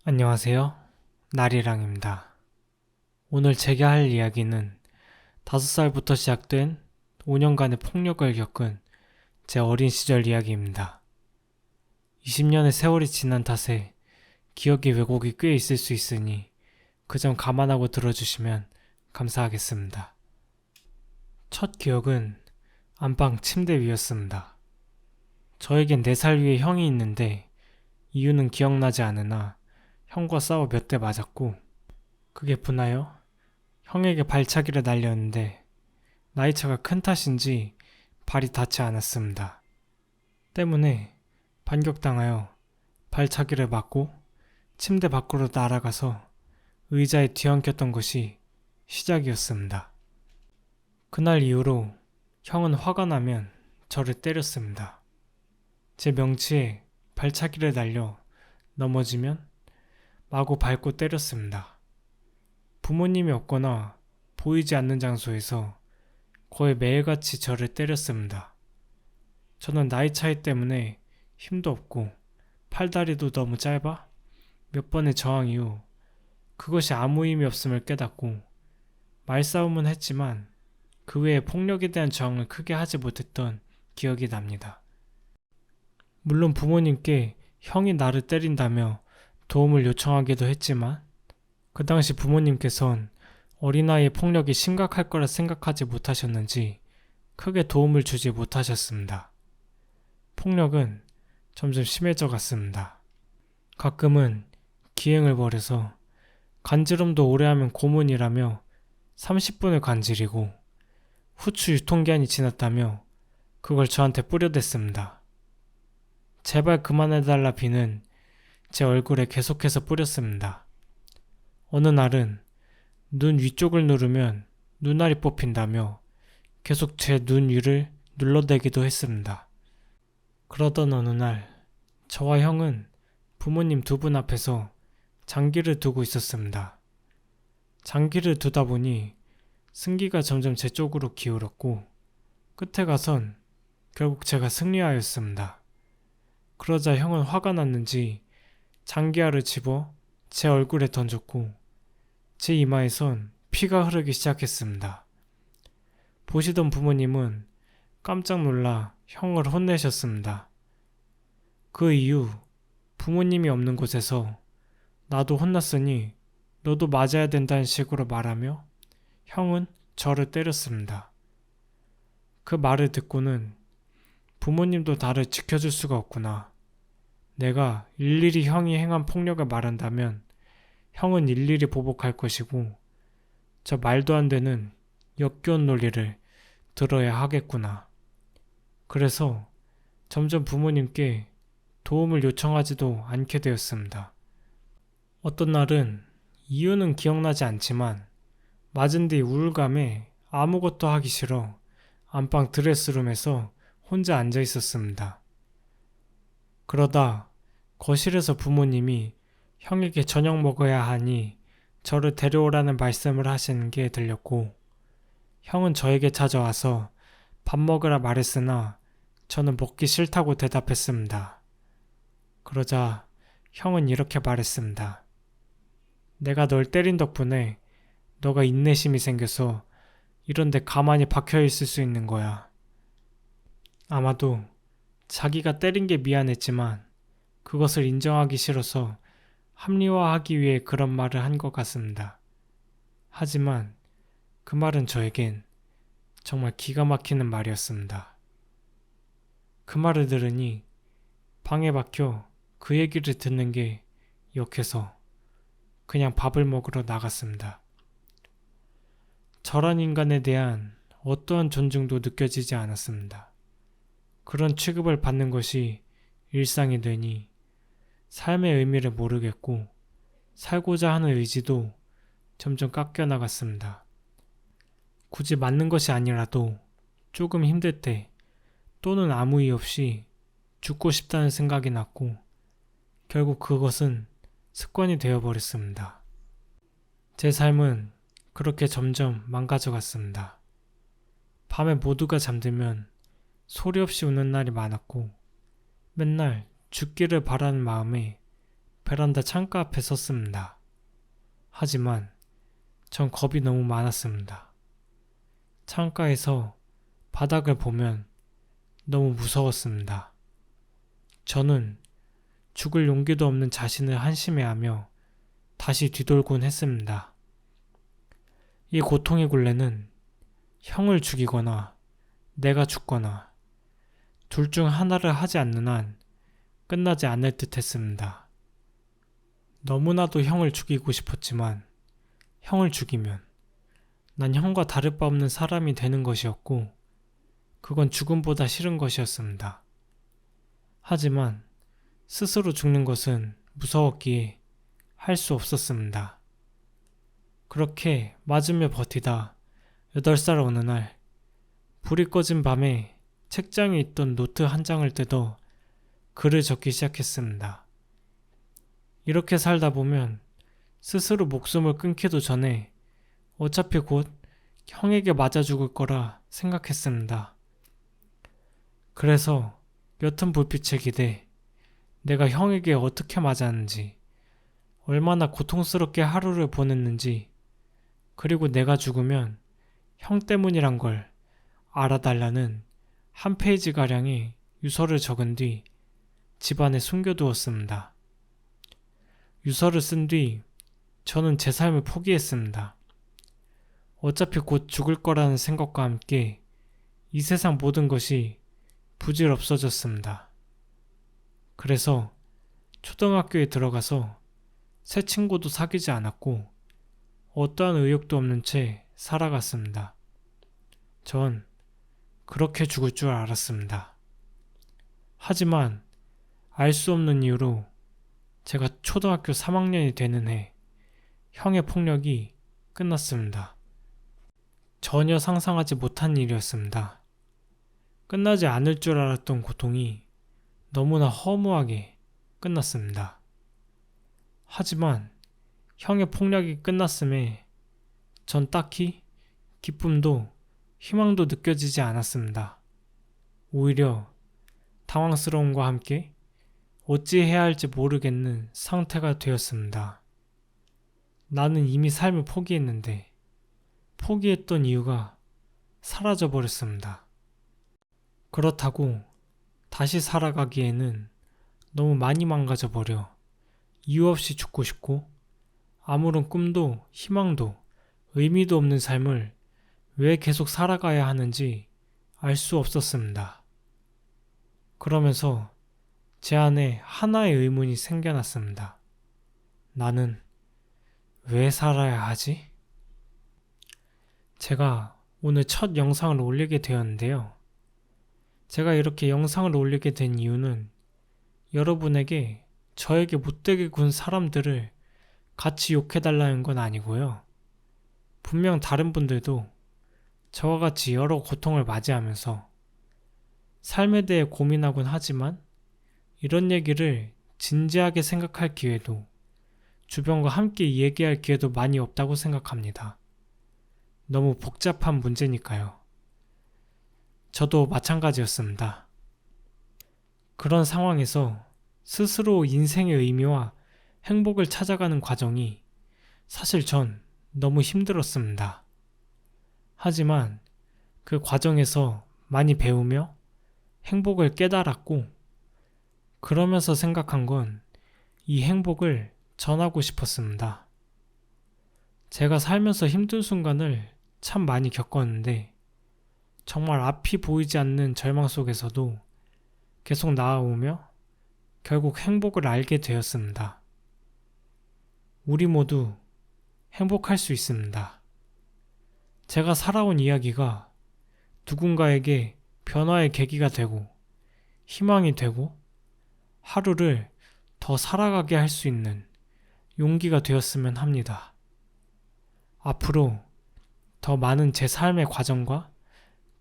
안녕하세요. 나리랑입니다. 오늘 제가 할 이야기는 5살부터 시작된 5년간의 폭력을 겪은 제 어린 시절 이야기입니다. 20년의 세월이 지난 탓에 기억의 왜곡이 꽤 있을 수 있으니 그 점 감안하고 들어주시면 감사하겠습니다. 첫 기억은 안방 침대 위였습니다. 저에겐 4살 위에 형이 있는데 이유는 기억나지 않으나 형과 싸워 몇 대 맞았고 그게 분하여 형에게 발차기를 날렸는데 나이차가 큰 탓인지 발이 닿지 않았습니다. 때문에 반격당하여 발차기를 맞고 침대 밖으로 날아가서 의자에 뒤엉켰던 것이 시작이었습니다. 그날 이후로 형은 화가 나면 저를 때렸습니다. 제 명치에 발차기를 날려 넘어지면 마구 밟고 때렸습니다. 부모님이 없거나 보이지 않는 장소에서 거의 매일같이 저를 때렸습니다. 저는 나이 차이 때문에 힘도 없고 팔다리도 너무 짧아 몇 번의 저항 이후 그것이 아무 의미 없음을 깨닫고 말싸움은 했지만 그 외에 폭력에 대한 저항을 크게 하지 못했던 기억이 납니다. 물론 부모님께 형이 나를 때린다며 도움을 요청하기도 했지만 그 당시 부모님께선 어린아이의 폭력이 심각할 거라 생각하지 못하셨는지 크게 도움을 주지 못하셨습니다. 폭력은 점점 심해져 갔습니다. 가끔은 기행을 벌여서 간지럼도 오래 하면 고문이라며 30분을 간지리고 후추 유통기한이 지났다며 그걸 저한테 뿌려댔습니다. 제발 그만해달라 비는 제 얼굴에 계속해서 뿌렸습니다. 어느 날은 눈 위쪽을 누르면 눈알이 뽑힌다며 계속 제 눈 위를 눌러대기도 했습니다. 그러던 어느 날 저와 형은 부모님 2분 앞에서 장기를 두고 있었습니다. 장기를 두다 보니 승기가 점점 제 쪽으로 기울었고 끝에 가선 결국 제가 승리하였습니다. 그러자 형은 화가 났는지 장기알을 집어 제 얼굴에 던졌고 제 이마에선 피가 흐르기 시작했습니다. 보시던 부모님은 깜짝 놀라 형을 혼내셨습니다. 그 이후 부모님이 없는 곳에서 나도 혼났으니 너도 맞아야 된다는 식으로 말하며 형은 저를 때렸습니다. 그 말을 듣고는 부모님도 나를 지켜줄 수가 없구나. 내가 일일이 형이 행한 폭력을 말한다면 형은 일일이 보복할 것이고 저 말도 안 되는 역겨운 논리를 들어야 하겠구나. 그래서 점점 부모님께 도움을 요청하지도 않게 되었습니다. 어떤 날은 이유는 기억나지 않지만 맞은 뒤 우울감에 아무것도 하기 싫어 안방 드레스룸에서 혼자 앉아 있었습니다. 그러다 거실에서 부모님이 형에게 저녁 먹어야 하니 저를 데려오라는 말씀을 하시는 게 들렸고 형은 저에게 찾아와서 밥 먹으라 말했으나 저는 먹기 싫다고 대답했습니다. 그러자 형은 이렇게 말했습니다. 내가 널 때린 덕분에 너가 인내심이 생겨서 이런데 가만히 박혀 있을 수 있는 거야. 아마도 자기가 때린 게 미안했지만 그것을 인정하기 싫어서 합리화하기 위해 그런 말을 한 것 같습니다. 하지만 그 말은 저에겐 정말 기가 막히는 말이었습니다. 그 말을 들으니 방에 박혀 그 얘기를 듣는 게 역해서 그냥 밥을 먹으러 나갔습니다. 저란 인간에 대한 어떠한 존중도 느껴지지 않았습니다. 그런 취급을 받는 것이 일상이 되니 삶의 의미를 모르겠고 살고자 하는 의지도 점점 깎여 나갔습니다. 굳이 맞는 것이 아니라도 조금 힘들 때 또는 아무 이유 없이 죽고 싶다는 생각이 났고 결국 그것은 습관이 되어버렸습니다. 제 삶은 그렇게 점점 망가져갔습니다. 밤에 모두가 잠들면 소리 없이 우는 날이 많았고 맨날 죽기를 바라는 마음에 베란다 창가 앞에 섰습니다. 하지만 전 겁이 너무 많았습니다. 창가에서 바닥을 보면 너무 무서웠습니다. 저는 죽을 용기도 없는 자신을 한심해하며 다시 뒤돌곤 했습니다. 이 고통의 굴레는 형을 죽이거나 내가 죽거나 둘 중 하나를 하지 않는 한 끝나지 않을 듯 했습니다. 너무나도 형을 죽이고 싶었지만 형을 죽이면 난 형과 다를 바 없는 사람이 되는 것이었고 그건 죽음보다 싫은 것이었습니다. 하지만 스스로 죽는 것은 무서웠기에 할 수 없었습니다. 그렇게 맞으며 버티다 8살 어느 날 불이 꺼진 밤에 책장에 있던 노트 한 장을 뜯어 글을 적기 시작했습니다. 이렇게 살다 보면 스스로 목숨을 끊기도 전에 어차피 곧 형에게 맞아 죽을 거라 생각했습니다. 그래서 옅은 불빛에 기대 내가 형에게 어떻게 맞았는지, 얼마나 고통스럽게 하루를 보냈는지, 그리고 내가 죽으면 형 때문이란 걸 알아달라는 한 페이지가량의 유서를 적은 뒤 집안에 숨겨두었습니다. 유서를 쓴 뒤 저는 제 삶을 포기했습니다. 어차피 곧 죽을 거라는 생각과 함께 이 세상 모든 것이 부질없어졌습니다. 그래서 초등학교에 들어가서 새 친구도 사귀지 않았고 어떠한 의욕도 없는 채 살아갔습니다. 전 그렇게 죽을 줄 알았습니다. 하지만 알 수 없는 이유로 제가 초등학교 3학년이 되는 해 형의 폭력이 끝났습니다. 전혀 상상하지 못한 일이었습니다. 끝나지 않을 줄 알았던 고통이 너무나 허무하게 끝났습니다. 하지만 형의 폭력이 끝났음에 전 딱히 기쁨도 희망도 느껴지지 않았습니다. 오히려 당황스러움과 함께 어찌해야 할지 모르겠는 상태가 되었습니다. 나는 이미 삶을 포기했는데 포기했던 이유가 사라져버렸습니다. 그렇다고 다시 살아가기에는 너무 많이 망가져버려 이유 없이 죽고 싶고 아무런 꿈도 희망도 의미도 없는 삶을 왜 계속 살아가야 하는지 알 수 없었습니다. 그러면서 제 안에 하나의 의문이 생겨났습니다. 나는 왜 살아야 하지? 제가 오늘 첫 영상을 올리게 되었는데요. 제가 이렇게 영상을 올리게 된 이유는 여러분에게 저에게 못되게 군 사람들을 같이 욕해달라는 건 아니고요. 분명 다른 분들도 저와 같이 여러 고통을 맞이하면서 삶에 대해 고민하곤 하지만 이런 얘기를 진지하게 생각할 기회도 주변과 함께 얘기할 기회도 많이 없다고 생각합니다. 너무 복잡한 문제니까요. 저도 마찬가지였습니다. 그런 상황에서 스스로 인생의 의미와 행복을 찾아가는 과정이 사실 전 너무 힘들었습니다. 하지만 그 과정에서 많이 배우며 행복을 깨달았고 그러면서 생각한 건 이 행복을 전하고 싶었습니다. 제가 살면서 힘든 순간을 참 많이 겪었는데 정말 앞이 보이지 않는 절망 속에서도 계속 나아오며 결국 행복을 알게 되었습니다. 우리 모두 행복할 수 있습니다. 제가 살아온 이야기가 누군가에게 변화의 계기가 되고 희망이 되고 하루를 더 살아가게 할 수 있는 용기가 되었으면 합니다. 앞으로 더 많은 제 삶의 과정과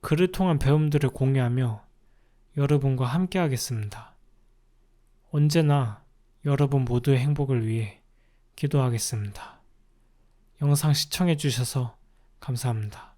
그를 통한 배움들을 공유하며 여러분과 함께 하겠습니다. 언제나 여러분 모두의 행복을 위해 기도하겠습니다. 영상 시청해 주셔서 감사합니다.